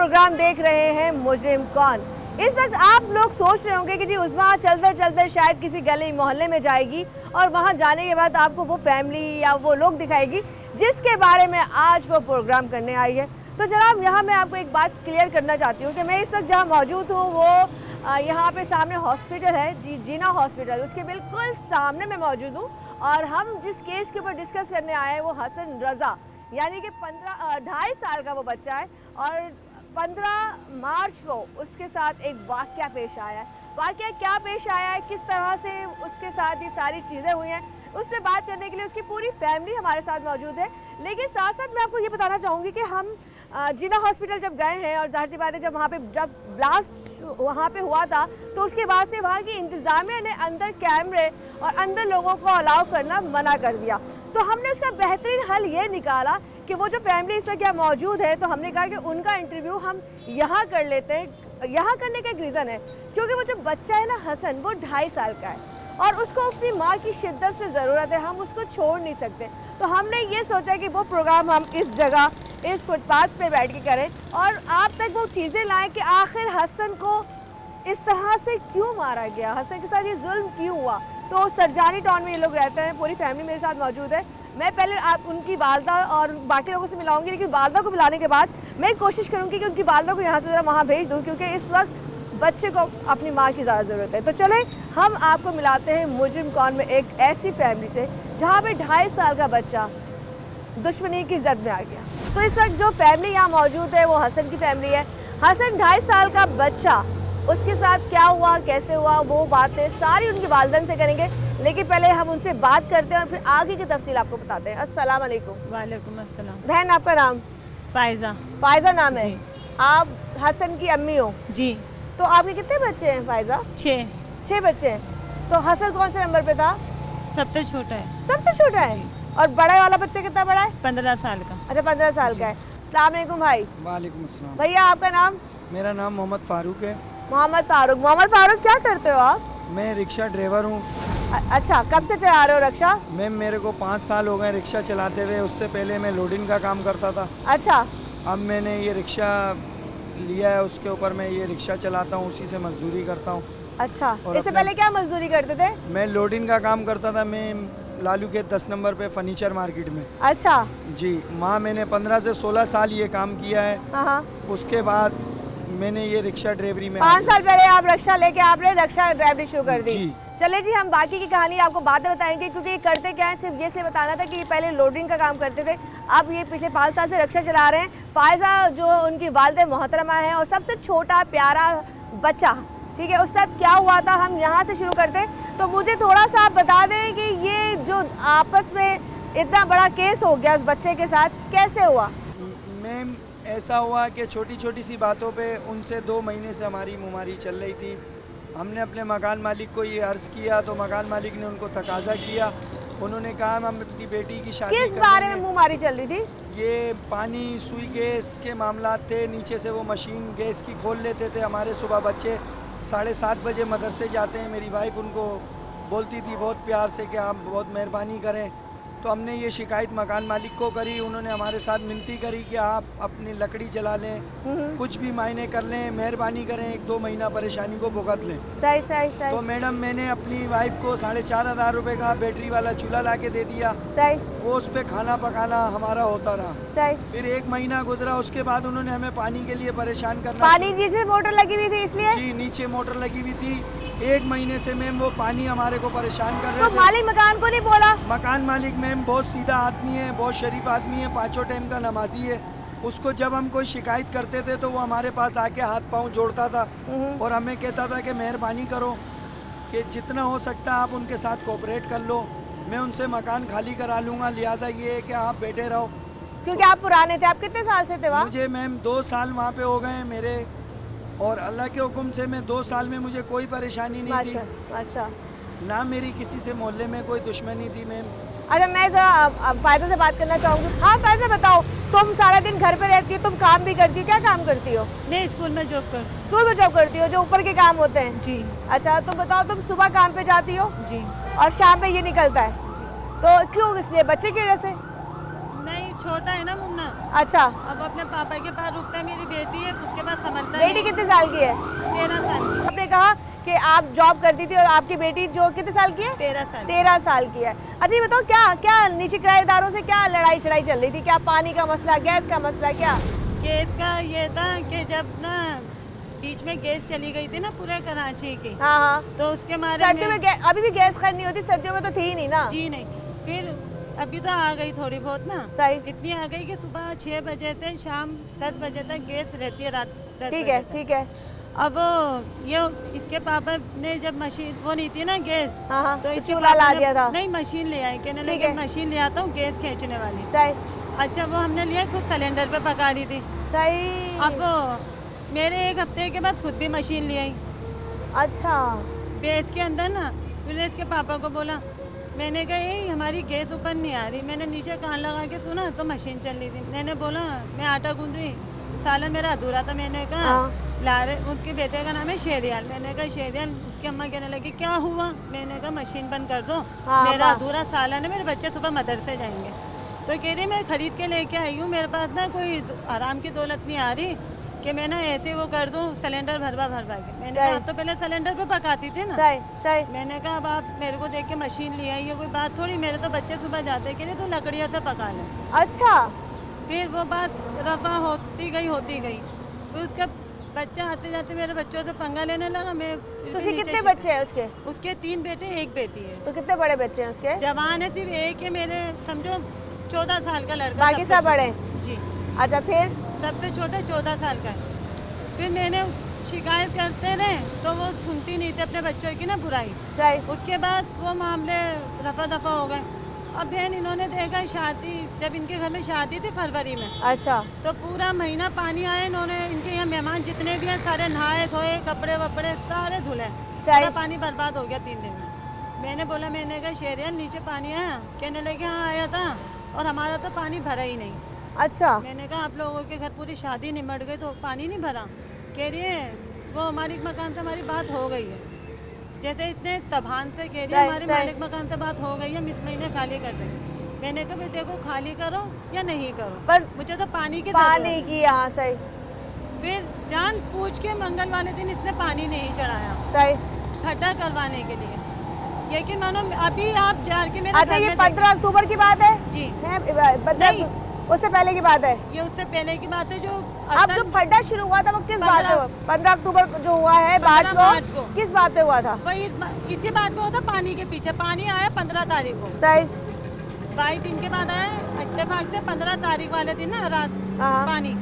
Programme देख रहे हैं मुजरिम कौन। इस वक्त आप लोग सोच रहे होंगे कि जी उस्मा चलते चलते शायद किसी गली मोहल्ले में जाएगी और वहाँ जाने के बाद आपको वो फैमिली या वो लोग दिखाएगी जिसके बारे में आज वो प्रोग्राम करने आई है। तो जनाब यहाँ मैं आपको एक बात क्लियर करना चाहती हूँ कि मैं इस वक्त जहाँ मौजूद हूँ वो यहाँ पे सामने हॉस्पिटल है, जीना हॉस्पिटल, उसके बिल्कुल सामने मैं मौजूद हूँ। और हम जिस केस के ऊपर डिस्कस करने आए हैं वो हसन रज़ा, यानी कि 2.5 साल का वो बच्चा है और 15 मार्च को उसके साथ एक वाक़या पेश आया है। वाक़या क्या पेश आया है, किस तरह से उसके साथ ये सारी चीज़ें हुई हैं, उस पर बात करने के लिए उसकी पूरी फैमिली हमारे साथ मौजूद है। लेकिन साथ साथ मैं आपको ये बताना चाहूँगी कि हम जिना हॉस्पिटल जब गए हैं और ज़ाहिर सी बात है जब वहाँ पे जब ब्लास्ट वहाँ पे हुआ था तो उसके बाद से वहाँ की इंतज़ामिया ने अंदर कैमरे और अंदर लोगों को अलाउ करना मना कर दिया। तो हमने उसका बेहतरीन हल ये निकाला कि वो जो फैमिली इस वक्त यहाँ मौजूद है तो हमने कहा कि उनका इंटरव्यू हम यहाँ कर लेते हैं। यहाँ करने का एक रीज़न है क्योंकि वो जो बच्चा है ना हसन, वो 2.5 साल का है और उसको अपनी माँ की शिद्दत से ज़रूरत है, हम उसको छोड़ नहीं सकते। तो हमने ये सोचा कि वो प्रोग्राम हम इस जगह इस फुटपाथ पे बैठ के करें और आप तक वो चीज़ें लाएं कि आखिर हसन को इस तरह से क्यों मारा गया, हसन के साथ ये जुल्म क्यों हुआ। तो सरजानी टाउन में ये लोग रहते हैं, पूरी फैमिली मेरे साथ मौजूद है। मैं पहले आप उनकी वालदा और बाकी लोगों से मिलाऊंगी, लेकिन वालदा को मिलाने के बाद मैं कोशिश करूँगी कि उनकी वालदा को यहाँ से ज़रा वहाँ भेज दूँ क्योंकि इस वक्त बच्चे को अपनी माँ की ज़्यादा ज़रूरत है। तो चले हम आपको मिलाते हैं मुजरिम कौन में एक ऐसी फैमिली से जहाँ पे 2.5 साल का बच्चा दुश्मनी की जद में आ गया। तो इस वक्त जो फैमिली यहाँ मौजूद है वो हसन की फैमिली है। हसन 2.5 साल का बच्चा, उसके साथ क्या हुआ, कैसे हुआ, वो बातें सारी उनकी वालिदैन से करेंगे। लेकिन पहले हम उनसे बात करते हैं और फिर आगे की तफसील आपको बताते हैं। अस्सलाम वालेकुम। वालेकुम अस्सलाम। बहन आपका नाम? फायजा। फायजा नाम है। आप हसन की अम्मी हो? जी। तो आपके कितने बच्चे हैं फायजा? 6 बच्चे हैं। तो हसन कौन से नंबर पे था? सबसे छोटा है। सबसे छोटा है। और बड़े वाला बच्चा कितना बड़ा है? 15 साल का। अच्छा 15 साल का है। अस्सलाम वालेकुम भाई। वालेकुम अस्सलाम। भैया आपका नाम? मेरा नाम मोहम्मद फारूक है। मोहम्मद फारूक। मोहम्मद फारूक क्या करते हो आप? मैं रिक्शा ड्राइवर हूँ। अच्छा, कब से चला रहे हो रिक्शा? मैम मेरे को 5 साल हो गए रिक्शा चलाते हुए। उससे पहले मैं लोडिंग का काम करता था। अच्छा। अब मैंने ये रिक्शा लिया है, उसके ऊपर मैं ये रिक्शा चलाता हूँ, उसी से मजदूरी करता हूँ। अच्छा, इससे पहले क्या मजदूरी करते थे? मैं लोडिंग का काम करता था। मैं लालू के 10 नंबर पे फर्नीचर मार्केट में। अच्छा जी। माँ मैंने 15 से 16 साल ये काम किया है। हाँ। उसके बाद मैंने ये रिक्शा ड्राइवरी में 5 साल पहले आप रिक्शा लेके आपने रिक्शा ड्राइवरी शुरू कर दी। जी। चले जी, हम बाकी की कहानी आपको बाद में बताएंगे क्योंकि ये करते क्या है, सिर्फ ये इसलिए बताना था कि ये पहले लोडिंग का काम करते थे, अब ये पिछले 5 साल से रिक्शा चला रहे हैं। फायजा जो उनकी वालिदा मोहतरमा है और सबसे छोटा प्यारा बच्चा, ठीक है, उसके साथ क्या हुआ था हम यहाँ से शुरू करते। तो मुझे थोड़ा सा आप बता दें कि ये जो आपस में इतना बड़ा केस हो गया उस बच्चे के साथ, कैसे हुआ? मैम ऐसा हुआ कि छोटी छोटी सी बातों पे उनसे 2 महीने से हमारी मुमारी चल रही थी। हमने अपने मकान मालिक को ये अर्ज़ किया तो मकान मालिक ने उनको तकाजा किया। उन्होंने कहा हम अपनी बेटी की शादी किस बारे में मुमारी चल रही थी? ये पानी सुई गैस के मामला थे। नीचे से वो मशीन गैस की खोल लेते थे। हमारे सुबह बच्चे 7:30 बजे मदरसे जाते हैं। मेरी वाइफ उनको बोलती थी बहुत प्यार से कि आप बहुत मेहरबानी करें। तो हमने ये शिकायत मकान मालिक को करी। उन्होंने हमारे साथ मिनती करी कि आप अपनी लकड़ी जला लें, कुछ भी मायने कर लें, मेहरबानी करें, 1-2 महीना परेशानी को भुगत लें। सही। तो मैडम मैंने अपनी वाइफ को 4,500 रुपये का बैटरी वाला चूल्हा ला के दे दिया। सही। वो उस पर खाना पकाना हमारा होता रहा। सही। फिर 1 महीना गुजरा, उसके बाद उन्होंने हमें पानी के लिए परेशान करना। पानी नीचे मोटर लगी हुई थी इसलिए? जी, नीचे मोटर लगी हुई थी। 1 महीने से मैम वो पानी हमारे को परेशान कर रहे तो थे। मालिक मकान को नहीं बोला? मकान मालिक मैम बहुत सीधा आदमी है, बहुत शरीफ आदमी है, 5 टाइम का नमाजी है। उसको जब हम कोई शिकायत करते थे तो वो हमारे पास आके हाथ पांव जोड़ता था और हमें कहता था कि मेहरबानी करो कि जितना हो सकता है आप उनके साथ कोऑपरेट कर लो, मैं उनसे मकान खाली करा लूँगा, लिहाजा ये है कि आप बैठे रहो। क्योंकि आप पुराने थे। आप कितने साल से थे वहाँ? मुझे मैम 2 साल वहाँ पे हो गए हैं मेरे, और अल्लाह के हुक्म से मैं 2 साल में मुझे कोई परेशानी नहीं थी। अच्छा। ना मेरी किसी से मोहल्ले में कोई दुश्मनी थी मैम। अच्छा, मैं जरा फायदा से बात करना चाहूँगी। हाँ फायदा, बताओ, तुम सारा दिन घर पे रहती हो, तुम काम भी करती हो, क्या काम करती हो? मैं स्कूल में जॉब कर। स्कूल में जॉब करती हो, जो ऊपर के काम होते हैं? जी। अच्छा, तुम बताओ, तुम सुबह काम पे जाती हो? जी। और शाम पे ये निकलता है? जी। तो क्यों, इसलिए बच्चे की वजह से? नहीं, छोटा है ना मुन्ना, अच्छा, अब अपने पापा के पास रुकता है, मेरी बेटी है उसके पास समझता बेटी कितने साल की है? 13 साल की। आपने कहा कि आप जॉब करती थी और आपकी बेटी जो कितने साल की है? 13 साल। 13 साल की है। अच्छा ये बताओ क्या क्या नीचे किराएदारों से क्या लड़ाई चढ़ाई चल रही थी? क्या पानी का मसला, गैस का मसला, क्या? गैस का ये था कि जब ना बीच में गैस चली गई थी ना पूरे कराची की, हाँ हाँ, तो उसके मारे सर्दियों में अभी भी गैस खैर नहीं होती, सर्दियों में तो थी ही नहीं ना। जी नहीं, फिर अभी तो आ गई थोड़ी बहुत ना, सही, इतनी आ गई कि सुबह 6 बजे से शाम 10 बजे तक गैस रहती है, रात 10 ठीक बजे है तक। ठीक है, अब ये इसके पापा ने जब मशीन वो नहीं थी ना गैस, हाँ हाँ, तो तो इसके चूल्हा ला पापा ने दिया था। नहीं मशीन ले आई, कहने ठीक लगे है। मशीन ले आता हूँ गैस खींचने वाली। सही अच्छा वो हमने लिया, खुद सिलेंडर पे पका रही थी। सही, अब मेरे 1 हफ्ते के बाद खुद भी मशीन ले आई अच्छा, बेस के अंदर ना। फिर इसके पापा को बोला, मैंने कहा ये हमारी गैस ऊपर नहीं आ रही। मैंने नीचे कान लगा के सुना तो मशीन चल रही थी। मैंने बोला मैं आटा गूंद रही, सालन मेरा अधूरा था। मैंने कहा हाँ। ला रहे, उनके बेटे का नाम है शेरियाल। मैंने कहा शेरियाल, उसकी अम्मा कहने लगी क्या हुआ? मैंने कहा मशीन बंद कर दो, हाँ, मेरा वाह। अधूरा सालन है, मेरे बच्चे सुबह मदरसे जाएंगे। तो कह रही मैं खरीद के लेके आई हूँ, मेरे पास ना कोई आराम की दौलत नहीं आ रही कि मैं ना ऐसे वो कर दूँ सिलेंडर भरवा भरवा के। मैंने कहा आप तो पहले सिलेंडर पे पकाती थी ना। सही सही, मैंने कहा अब आप मेरे को देख के मशीन ले आई, ये कोई बात थोड़ी, मेरे तो बच्चे सुबह जाते कि नहीं तो लकड़ियों से पका लें। अच्छा, फिर वो बात रफा होती गई। फिर उसका बच्चा आते जाते मेरे बच्चों से पंगा लेने लगा। मैं फिर तो भी उसके नीचे कितने शिफ्ट- बच्चे हैं उसके? उसके 3 बेटे 1 बेटी है। तो कितने बड़े बच्चे हैं उसके? जवान है सिर्फ एक है, मेरे समझो 14 साल का लड़का। बाकी सबसे सब बड़े? छोटा। जी, अच्छा फिर? सबसे छोटा 14 साल का है। फिर मैंने शिकायत करते रहे तो वो सुनती नहीं थी अपने बच्चों की ना बुराई। सही, उसके बाद वो मामले रफा दफा हो गए। अब बहन इन्होंने देखा शादी, जब इनके घर में शादी थी फरवरी में, अच्छा, तो पूरा महीना पानी आया। इन्होंने इनके यहाँ मेहमान जितने भी हैं सारे नहाए धोए, कपड़े वपड़े सारे धुले, सारा पानी बर्बाद हो गया 3 दिन में। मैंने बोला, मैंने कहा शेरियन नीचे पानी आया? कहने लगे हाँ आया था, और हमारा तो पानी भरा ही नहीं। अच्छा, मैंने कहा आप लोगों के घर पूरी शादी निमट गई तो पानी नहीं भरा? कह रही है वो हमारी मकान से हमारी बात हो गई है, जैसे इतने तबान से कह रही है हमारे मालिक मकान से बात हो गई है, हम इस महीने खाली कर देंगे। मैंने कहा भाई देखो खाली करो या नहीं करो, पर मुझे तो पानी की पानी जरूरत है। की, हाँ सही फिर जान पूछ के मंगल वाले दिन इसने पानी नहीं चढ़ाया सही। खड्डा करवाने के लिए। लेकिन मानो अभी आप जाके मेरे अच्छा घर ये में 15 अक्टूबर की बात है? जी है नहीं। उससे पहले की बात है? ये उससे पहले की बात है। जो अब जो फड्डा शुरू हुआ था वो किस बात पे हुआ? 15 अक्टूबर को जो हुआ है 15 मार्च को। किस बात पे हुआ था? वही इसी बात पे होता, पानी के पीछे। पानी आया 15 तारीख को, सही, 22 दिन के बाद आया इत्तेफाक से 15 तारीख वाले दिन ना रात हाँ। पानी।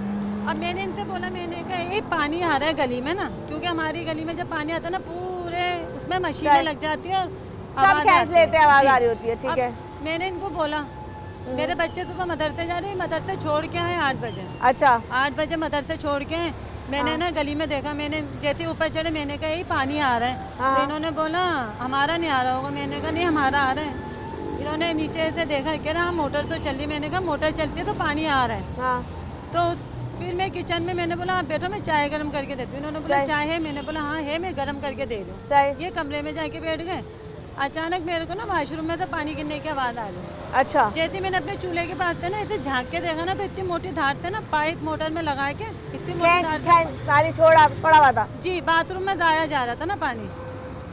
अब मैंने इनसे बोला, मैंने कहा ये पानी आ रहा है गली में ना, क्योंकि हमारी गली में जब पानी आता है ना पूरे उसमें मशीनें लग जाती है और सब आवाज़ खींच आती है। लेते हैं, आवाज जी। आ रही होती है, ठीक अब है। मैंने इनको बोला, मेरे बच्चे सुबह मदरसे जा रहे हैं, मदरसे छोड़ के आए 8 बजे। अच्छा, 8 बजे मदरसे छोड़ के आए। मैंने ना गली में देखा, मैंने जैसे ऊपर चढ़े मैंने कहा यही पानी आ रहा है। हाँ। तो इन्होंने बोला हमारा नहीं आ रहा होगा। मैंने कहा नहीं हमारा आ रहा है। इन्होंने नीचे से देखा, कह रहा हाँ मोटर तो चल रही। मैंने कहा मोटर चलती है तो पानी आ रहा है। हाँ, तो फिर मैं किचन में, मैंने बोला आप बैठो मैं चाय गर्म करके देती हूँ। इन्होंने बोला सही। चाय है? मैंने बोला हाँ है, मैं गर्म करके दे दूँ। सही, ये कमरे में जाके बैठ गए। अचानक मेरे को ना वॉशरूम में से पानी गिरने की आवाज़ आ रही। अच्छा, जैसे मैंने अपने चूल्हे के पास से ना ऐसे झांक के देखा ना, तो इतनी मोटी धार से ना पाइप मोटर में लगा के इतनी मोटी धार से, पानी छोड़ा हुआ था? जी बाथरूम में दाया जा रहा था ना पानी,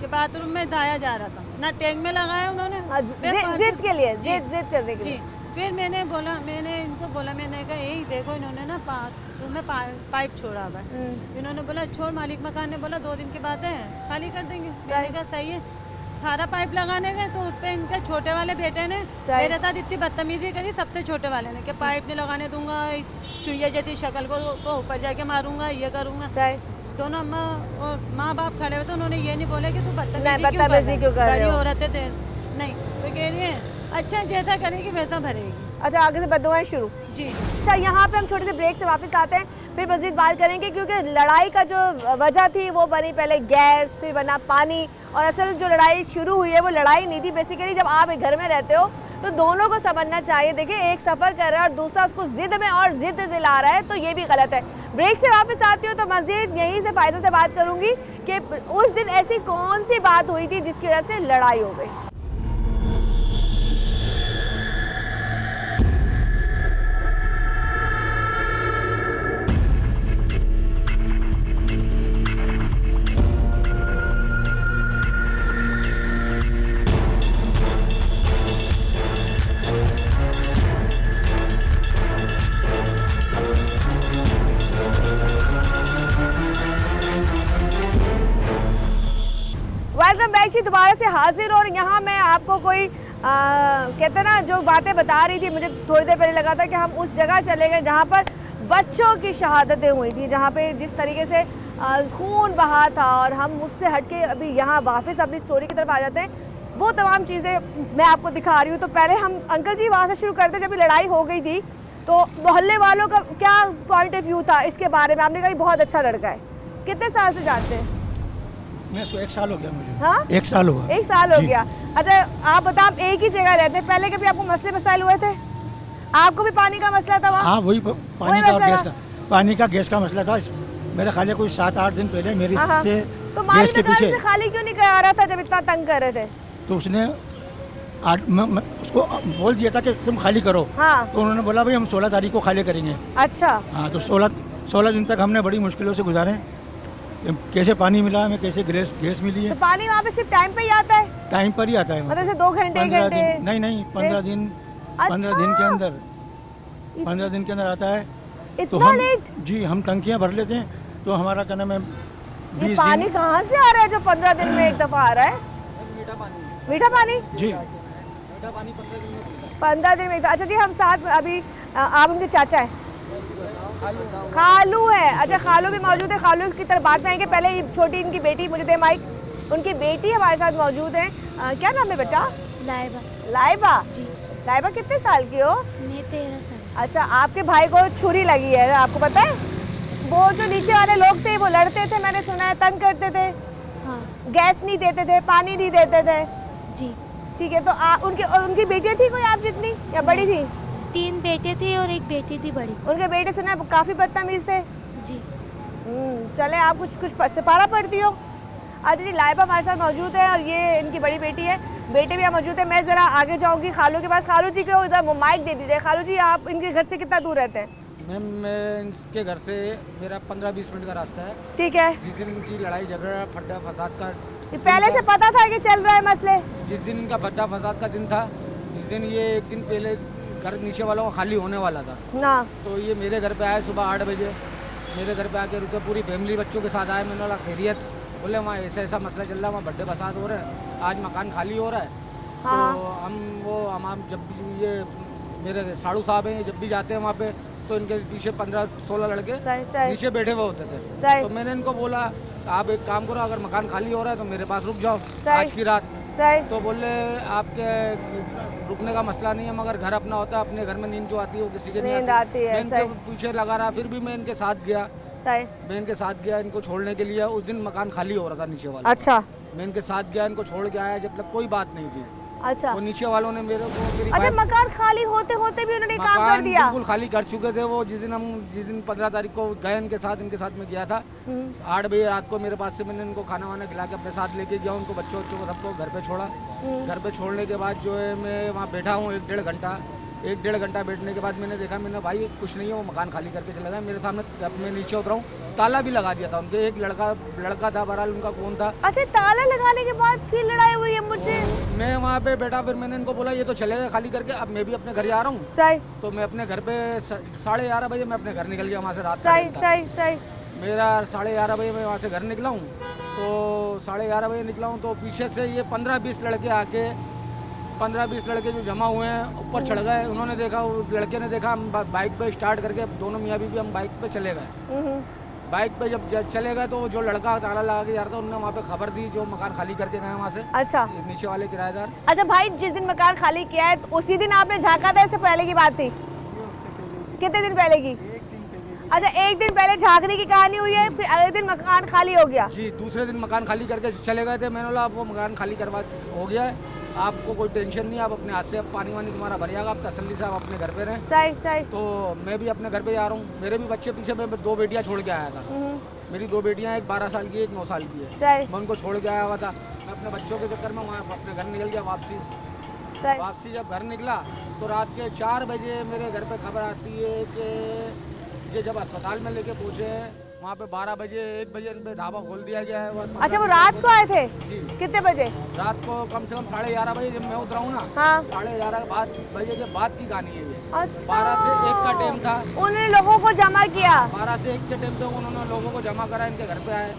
कि बाथरूम में दाया जा रहा था ना, टैंक में लगाया उन्होंने। हाँ, जिद के लिए, जी। जिद करने के जी लिए। फिर मैंने इनको बोला, मैंने कहा यही देखो इन्होंने ना बाथरूम में पाइप छोड़ा हुआ है। इन्होंने बोला छोड़, मालिक मकान ने बोला 2 दिन के बाद है खाली कर देंगे। मैंने कहा सही है। खारा पाइप लगाने गए तो उस पर इनके छोटे वाले बेटे ने मेरे साथ इतनी बदतमीजी करी, सबसे छोटे वाले ने, कि पाइप नहीं लगाने दूंगा, चुईया जैसी शक्ल को ऊपर जाके मारूंगा, ये करूंगा। दोनों अम्मा और माँ बाप खड़े हुए थे, उन्होंने ये नहीं बोले कि तू बदतमीजी क्यों कर रही है, बड़ी औरतें थे नहीं। तो कह रही है अच्छा जैसा करेगी वैसा भरेगी। अच्छा, आगे से बददुआएं शुरू। जी अच्छा, यहाँ पे हम छोटे से ब्रेक से वापस आते हैं, फिर मज़ीद बात करेंगे, क्योंकि लड़ाई का जो वजह थी वो बनी पहले गैस, फिर बना पानी, और असल जो लड़ाई शुरू हुई है वो लड़ाई नहीं थी। बेसिकली जब आप एक घर में रहते हो तो दोनों को समझना चाहिए। देखिए, एक सफ़र कर रहा है और दूसरा उसको जिद में और जिद दिला रहा है, तो ये भी गलत है। ब्रेक से वापस आती हूँ तो मज़ीद यहीं से फ़ायदा से बात करूँगी कि उस दिन ऐसी कौन सी बात हुई थी जिसकी वजह से लड़ाई हो गई। माइक दोबारा से हाजिर। और यहाँ मैं आपको कोई कहते ना जो बातें बता रही थी, मुझे थोड़ी देर पहले लगा था कि हम उस जगह चले गए जहाँ पर बच्चों की शहादतें हुई थी, जहाँ पे जिस तरीके से खून बहा था। और हम उससे हटके अभी यहाँ वापस अपनी स्टोरी की तरफ आ जाते हैं। वो तमाम चीज़ें मैं आपको दिखा रही हूँ। तो पहले हम अंकल जी वहाँ से शुरू करते। जब लड़ाई हो गई थी तो मोहल्ले वालों का क्या पॉइंट ऑफ व्यू था इसके बारे में? आपने कहा बहुत अच्छा लड़का है। कितने साल से जानते हैं? मैं 1 साल हो गया मुझे। हाँ, 1 साल हुआ। 1 साल हो गया। अच्छा, आप बताओ, आप एक ही जगह रहते हैं, पहले कभी आपको मसले मसाइल हुए थे? आपको भी पानी का मसला था वहाँ? हाँ, वही पानी का और गैस का, पानी का गैस का मसला था। मेरे ख्याल कोई 7-8 दिन पहले मेरी हाँ, से तो गैस के पीछे से खाली क्यों नहीं करा रहा था जब इतना तंग कर रहे थे? तो उसने उसको बोल दिया था कि तुम खाली करो। हाँ। तो उन्होंने बोला भाई हम 16 तारीख को खाली करेंगे। अच्छा। हाँ, तो 16 दिन तक हमने बड़ी मुश्किलों से गुजारे। कैसे पानी मिला हमें, कैसे गैस मिली है। तो पानी वहाँ पे सिर्फ टाइम पे ही आता है? टाइम पर ही आता है। मतलब से 2 घंटे 1 घंटे? नहीं 15 दिन। अच्छा। 15 दिन के अंदर 15 दिन के अंदर आता है। तो इतना हम लेट? जी, हम टंकियाँ भर लेते हैं। तो हमारा क्या नाम है, ये पानी कहाँ से आ रहा है जो 15 दिन में एक दफा आ रहा है? मीठा पानी जी, 15 दिन में। अच्छा जी, हम साथ अभी आप उनके चाचा हैं? खालू है। अच्छा, खालू भी मौजूद है। खालू की तरफ बात में आएंगे। पहले छोटी इनकी बेटी, मुझे दे माइक। उनकी बेटी हमारे साथ मौजूद है। क्या नाम है बेटा? लाइबा। लाइबा जी। लाइबा कितने साल की हो? मैं 13 साल। अच्छा, आपके भाई को छुरी लगी है, आपको पता है? वो जो नीचे वाले लोग थे वो लड़ते थे, मैंने सुना है, तंग करते थे। हाँ गैस नहीं देते थे, पानी नहीं देते थे। जी। ठीक है, तो उनकी बेटियां थी कोई आप जितनी या बड़ी थी? 3 बेटे थे और 1 बेटी थी बड़ी। उनके बेटे सुना है काफी बदतमीज थे। जी। चले, आप कुछ सिपारा पढ़ती हो। आज जी लाइबा हमारे साथ मौजूद है और ये इनकी बड़ी बेटी है, बेटे भी यहाँ मौजूद है। मैं ज़रा आगे जाऊँगी खालू के पास। खालू जी को इधर माइक दे दीजिए। खालू जी, आप इनके घर से कितना दूर रहते हैं? मैम, मैं इनके घर से मेरा 15-20 मिनट का रास्ता है। ठीक है। जिस दिन इनकी लड़ाई झगड़ा फड्डा फसाद का ये पहले से पता था कि चल रहा है मसले? जिस दिन इनका फड्डा फसाद का दिन था, इस दिन ये 1 दिन पहले घर नीचे वालों का खाली होने वाला था ना। तो ये मेरे घर पे आए सुबह 8 बजे। मेरे घर पे आके रुके, पूरी फैमिली बच्चों के साथ आए। मैंने बोला खैरियत? बोले वहाँ ऐसा मसला चल रहा है, वहाँ बड्डे फसाद हो रहे हैं, आज मकान खाली हो रहा है। हाँ। तो हम जब भी ये मेरे साड़ू साहब हैं, जब भी जाते हैं वहाँ पे तो इनके पीछे 15-16 लड़के सही। नीचे बैठे हुए होते थे। सही। तो मैंने इनको बोला आप एक काम करो, अगर मकान खाली हो रहा है तो मेरे पास रुक जाओ सही। आज की रात। सही। तो बोले आपके रुकने का मसला नहीं है, मगर घर अपना होता है, अपने घर में नींद जो आती है वो किसी के नहीं नींद आती है। मैं इनके सही। पीछे लगा रहा, फिर भी मैं इनके साथ गया। सही। मैं इनके साथ गया इनको छोड़ने के लिए। उस दिन मकान खाली हो रहा था नीचे वाला। अच्छा। मैं इनके साथ गया, इनको छोड़ के आया, जब तक कोई बात नहीं थी। अच्छा। वो नीचे वालों ने मेरे को अच्छा, मकान खाली होते होते भी उन्होंने काम कर मकान दिया? बिल्कुल खाली कर चुके थे वो। जिस दिन 15 तारीख को गए इनके साथ में गया था। 8 बजे रात को मेरे पास से मैंने इनको खाना वाना खिला के अपने साथ लेके गया। उनको बच्चों को सबको घर पे छोड़ा। घर पे छोड़ने के बाद जो है मैं वहाँ बैठा हूँ 1-1.5 घंटा बैठने के बाद मैंने देखा, मैंने भाई कुछ नहीं है, वो मकान खाली करके चला गया। मेरे सामने जब मैं नीचे उतरा हूँ, ताला भी लगा दिया था उनके। एक लड़का था, बहरहाल उनका कौन था। अच्छा, ताला लगाने के बाद फिर लड़ाई हुई है मुझसे? मैं वहाँ पे बैठा, फिर मैंने इनको बोला ये तो चलेगा खाली करके, अब मैं भी अपने घर आ रहा हूँ। सही। तो मैं अपने घर पे 11:30 बजे मैं अपने घर निकल गया वहाँ से। रात का सही टाइम था। सही सही। मेरा 11:30 बजे मैं वहाँ से घर निकला हूँ। तो 11:30 बजे निकला हूँ तो पीछे से ये 15-20 लड़के आके 15-20 लड़के जो जमा हुए हैं ऊपर चढ़ गए। उन्होंने देखा, उस लड़के ने देखा, हम बाइक पे स्टार्ट करके दोनों मियाँ बीवी हम बाइक पे चले गए। बाइक पे जब चले गए तो जो लड़का ताला लगा के जा रहा था उन्होंने वहाँ पे खबर दी, जो मकान खाली करके गए वहाँ से। अच्छा। नीचे वाले किराएदार। अच्छा भाई, जिस दिन मकान खाली किया है तो उसी दिन आपने झाँका था? इससे पहले की बात थी? कितने दिन पहले की? अच्छा, 1 दिन पहले झाँकने की कहानी हुई है, फिर अगले दिन मकान खाली हो गया? जी, दूसरे दिन मकान खाली करके चले गए थे। मैंने बोला आपको मकान खाली करवा हो गया है, आपको कोई टेंशन नहीं है, आप अपने हाथ से पानी वानी तुम्हारा भर जाएगा, आप तसल्ली से आप अपने घर पे रहें। सही सही। तो मैं भी अपने घर पे जा रहा हूँ। मेरे भी बच्चे पीछे, मैं 2 बेटियाँ छोड़ के आया था। मेरी 2 बेटियाँ, एक 12 साल की, एक 9 साल की है। सही। मैं उनको छोड़ के आया हुआ था। मैं अपने बच्चों के चक्कर में वहाँ अपने घर निकल गया वापसी। सही। वापसी जब घर निकला तो रात के 4 बजे मेरे घर पे खबर आती है कि ये जब अस्पताल में लेके पहुँचे वहाँ पे 12 बजे 1 बजे इन पे ढाबा खोल दिया गया है। अच्छा, वो रात को आए थे? जी। कितने बजे? रात को कम से कम 11:30 बजे जब मैं उतरा हूँ ना। हाँ। 11:30 बजे के बाद की कहानी है ये। अच्छा। 12 से 1 का टाइम था। उन्होंने लोगों को जमा किया? 12 से 1 के टाइम पे उन्होंने लोगों को जमा करा, इनके घर पे आए।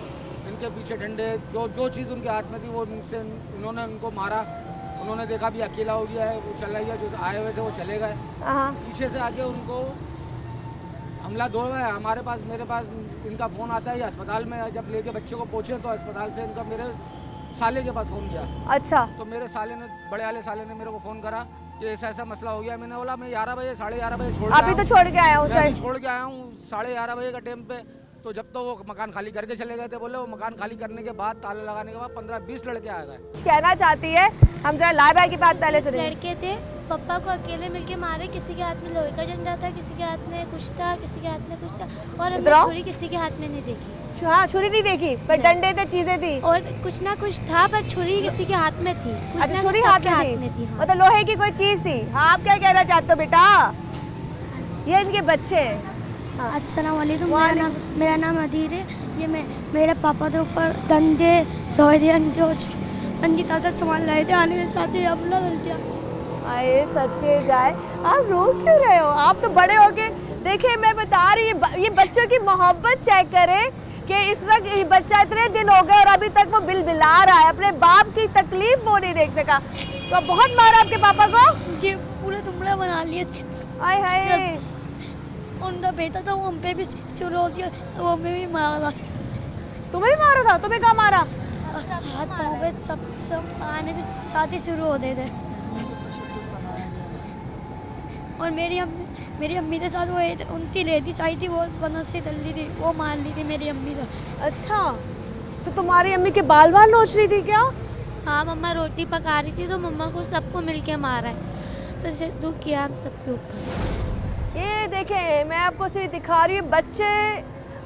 इनके पीछे डंडे, जो चीज़ उनके हाथ में थी वो इन्होंने उनको मारा। उन्होंने देखा भी अकेला हो गया है, वो चला गया, जो आए हुए थे वो चले गए। हाँ। पीछे से आके उनको हमला दौड़ा है। मेरे पास इनका फ़ोन आता है। अस्पताल में जब लेके बच्चे को पहुँचे तो अस्पताल से इनका मेरे साले के पास फ़ोन किया। अच्छा। तो मेरे साले ने, बड़े वाले साले ने मेरे को फ़ोन करा कि ऐसा मसला हो गया। मैंने बोला मैं 11 बजे 11:30 बजे छोड़ अभी तो छोड़ के आया हूँ सर। छोड़ के आया हूँ 11:30 बजे का टाइम पे। तो जब तो वो मकान खाली करके चले गए थे, बोले वो मकान खाली करने के बाद, ताला लगाने के बाद 15-20 लड़के आ गए। कहना चाहती है, हम जरा लाल भाई की बात पहले सुनिए। लड़के थे, पापा को अकेले मिलके मारे। किसी के हाथ में लोहे का डंडा था, किसी के हाथ में कुछ था, किसी के हाथ में कुछ था, और हमने छुरी किसी के हाथ में नहीं देखी। हाँ, छुरी नहीं देखी, पर डंडे थे, चीजें थी, और कुछ ना कुछ था, पर छुरी किसी के हाथ में थी। अच्छा, छुरी हाथ में थी, मतलब लोहे की कोई चीज थी। हाँ, आप क्या कहना चाहते हो बेटा? ये इनके बच्चे हैं। अस्सलाम वालेकुम, मेरा नाम अदीर है। ये मेरे पापा के ऊपर डंडे, लोहे के डंडे और उनकी ताकत संभाल रहे थे। आने के साथ ही हमला कर दिया। आए सत्य जाए, आप रो क्यों रहे हो? आप तो बड़े हो गए। देखिए, मैं बता रही हूँ, ये बच्चों की मोहब्बत चेक करें कि इस वक्त ये बच्चा इतने दिन हो गए और अभी तक वो बिलबिला रहा है, अपने बाप की तकलीफ वो नहीं देख सका। तो बहुत मारा आपके पापा को? जी, पूरे तुमड़ा बना लिए। आए हाय, उनका बेटा था, वो हम पे भी शुरू हो गया, वो हमें भी मारा था। तुम्हें भी मारा था? तुम्हें कहाँ मारा? हाथ पाँव पे सब आने के साथ ही शुरू होते थे। और मेरी अम्मी के साथ वो उनकी लेती चाहिए थी, वो बनसी दल्ली थी, वो मार ली थी मेरी अम्मी को। अच्छा, तो तुम्हारी अम्मी के बाल नोच रही थी क्या? हाँ, मम्मा रोटी पका रही थी तो मम्मा को सबको मिलके मारा है, तो दुख किया हम सबके ऊपर। ये देखें, मैं आपको सिर्फ दिखा रही हूँ, बच्चे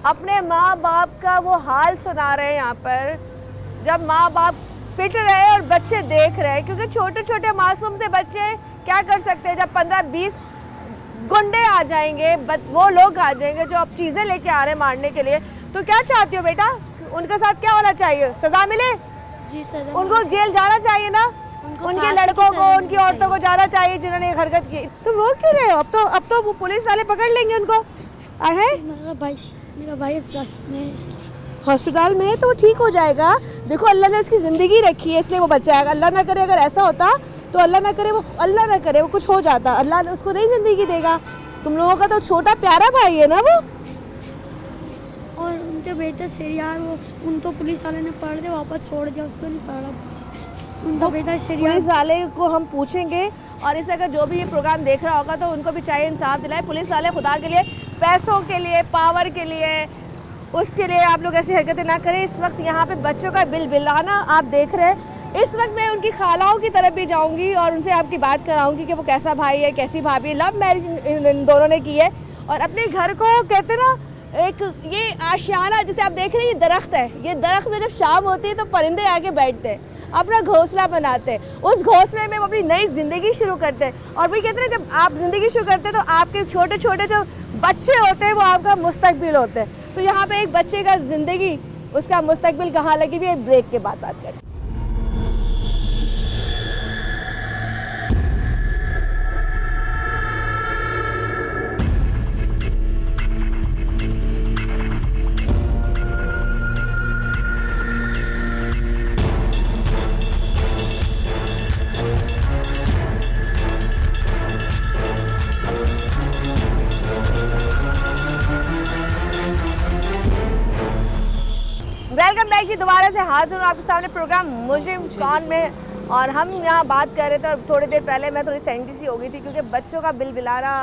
अपने माँ बाप का वो हाल सुना रहे हैं यहाँ पर, जब माँ बाप पिट रहे हैं और बच्चे देख रहे हैं। क्योंकि छोटे छोटे मासूम से बच्चे क्या कर सकते हैं, जब 15-20 गुंडे आ जाएंगे, वो लोग आ जाएंगे जो अब चीज़ें लेके आ रहे हैं मारने के लिए। तो क्या चाहती हो बेटा, उनके साथ क्या होना चाहिए? सज़ा मिले? जी सर, उनको जेल जाना चाहिए ना? उनके लड़कों को, उनकी औरतों को जाना चाहिए जिन्होंने ये हरकत की। तुम रो क्यों रहे हो? अब तो वो पुलिस वाले पकड़ लेंगे उनको। आहे? मेरा भाई हॉस्पिटल में है तो वो ठीक हो जाएगा। देखो, अल्लाह ने उसकी ज़िंदगी रखी है, इसलिए वो बच जाएगा। अल्लाह ना करे अगर ऐसा होता तो अल्लाह ना करे वो कुछ हो जाता, अल्लाह उसको नहीं ज़िंदगी देगा। तुम लोगों का तो छोटा प्यारा भाई है ना वो। और उनके बेटे शरियार, वो उनको पुलिस वाले ने पकड़ के वापस छोड़ दिया, उसको नहीं पकड़ा। उनका बेटा शरियार। पुलिस वाले को हम पूछेंगे, और इस अगर जो भी ये प्रोग्राम देख रहा होगा तो उनको भी चाहिए इंसाफ दिलाए। पुलिस वाले खुदा के लिए, पैसों के लिए, पावर के लिए, उसके लिए आप लोग ऐसी हरकतें ना करें। इस वक्त यहाँ पे बच्चों का बिलबिलाना आप देख रहे हैं। इस वक्त मैं उनकी खालाओं की तरफ भी जाऊंगी और उनसे आपकी बात कराऊंगी कि वो कैसा भाई है, कैसी भाभी है। लव मैरिज इन दोनों ने की है और अपने घर को कहते ना, एक ये आशियाना जिसे आप देख रहे हैं, ये दरख्त है। ये दरख्त में जब शाम होती है तो परिंदे आके बैठते हैं, अपना घोंसला बनाते हैं। उस घोंसले में वो अपनी नई ज़िंदगी शुरू करते हैं। और वही कहते हैं, जब आप ज़िंदगी शुरू करते हैं तो आपके छोटे छोटे जो बच्चे होते हैं वो आपका मुस्तकबिल होते हैं। तो यहाँ पे एक बच्चे का ज़िंदगी, उसका मुस्तकबिल कहाँ लगी भी, एक ब्रेक के बाद बात करें। वेलकम बैक जी, दोबारा से हाजिर हूँ आपके सामने प्रोग्राम मुजरिम कौन में। और हम यहाँ बात कर रहे थे और थोड़ी देर पहले मैं थोड़ी सेंटी सी हो गई थी, क्योंकि बच्चों का बिलबिलाना,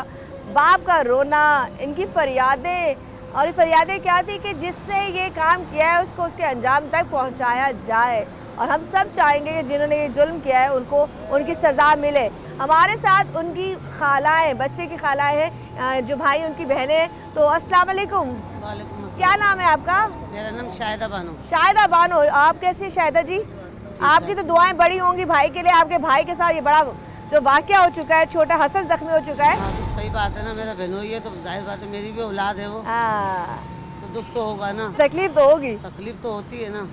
बाप का रोना, इनकी फरियादें। और ये फरियादें क्या थी कि जिसने ये काम किया है उसको उसके अंजाम तक पहुँचाया जाए। और हम सब चाहेंगे कि जिन्होंने ये जुल्म किया है उनको उनकी सज़ा मिले। हमारे साथ उनकी खालाएँ, बच्चे की खालाएँ हैं, जो भाई उनकी बहनें। तो अस्सलाम वालेकुम। क्या नाम है आपका? मेरा नाम शाहिदा बानो। शाहिदा बानो, आप कैसी हैं शाहिदा जी? आपकी तो दुआएं बड़ी होंगी भाई के लिए। आपके भाई के साथ ये बड़ा जो वाकया हो चुका है, छोटा हसन जख्मी हो चुका है। हाँ, तो सही बात है ना, मेरा बहनोई है तो जाहिर बात है, मेरी भी औलाद है वो, तो दुख तो होगा ना, तकलीफ तो होगी, तकलीफ तो होती है ना।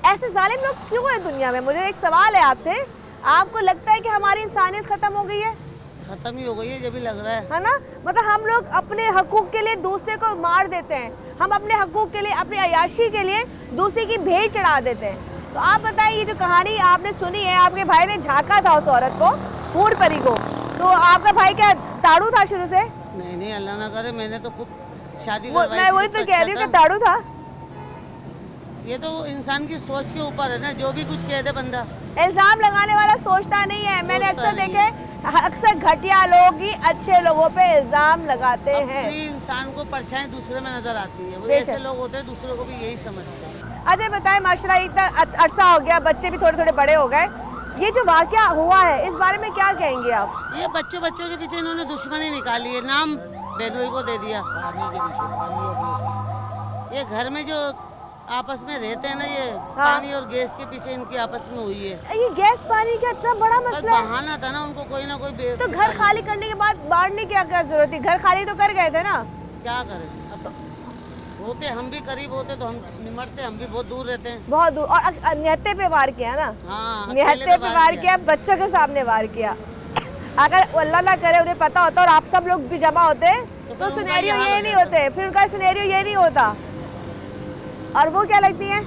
ऐसे जालिम लोग क्यों है दुनिया में? मुझे एक सवाल है आपसे, आपको लगता है कि हमारी इंसानियत खत्म हो गई है? खत्म ही हो गई है, जब भी लग रहा है ना। मतलब हम लोग अपने हकूक के लिए दूसरे को मार देते हैं, हम अपने हकूक के लिए, अपनी अयाशी के लिए दूसरी की भेंट चढ़ा देते हैं। तो आप बताएं, ये जो कहानी आपने सुनी है, आपके भाई ने झांका था उस औरत को, हूर परी को, तो आपका भाई क्या ताड़ू था शुरू से? नहीं अल्लाह ना करे, मैंने तो खुद शादी मैं वही तो कह रही हूँ कि ताड़ू था। ये तो इंसान की सोच के ऊपर है ना, जो भी कुछ कह दे बंदा। इल्जाम लगाने वाला सोचता नहीं है। मैंने अक्सर देखे, अक्सर घटिया लोग ही अच्छे लोगों पे इल्जाम लगाते हैं। इंसान को परछाई दूसरे में नजर आती है, वो ऐसे लोग होते हैं, दूसरों को भी यही समझते हैं। अजय बताएं, माशाल्लाह इतना अरसा हो गया, बच्चे भी थोड़े थोड़े बड़े हो गए, ये जो वाकया हुआ है इस बारे में क्या कहेंगे आप? ये बच्चों के पीछे इन्होंने दुश्मनी निकाली है, नाम बेनोई को दे दिया। ये घर में जो आपस में रहते हैं ना, ये पानी और गैस के पीछे इनकी आपस में हुई है। ये गैस पानी का इतना बड़ा मसला है। बहाना था ना उनको, कोई ना कोई तो घर खाली करने के बाद बांटने की क्या जरूरत थी? घर खाली तो कर गए थे ना। क्या करें, अब होते हम भी करीब होते तो हम निमटते, हम भी बहुत दूर रहते हैं, बहुत दूर। और निहत्ते पे वार किया ना। हाँ, निहत्ते पे वार किया, बच्चों के सामने वार किया। अगर अल्लाह ना करे उन्हें पता होता और आप सब लोग भी जमा होते तो सिनेरियो ये नहीं होते, फिर उनका सिनेरियो ये नहीं होता। और वो क्या लगती है?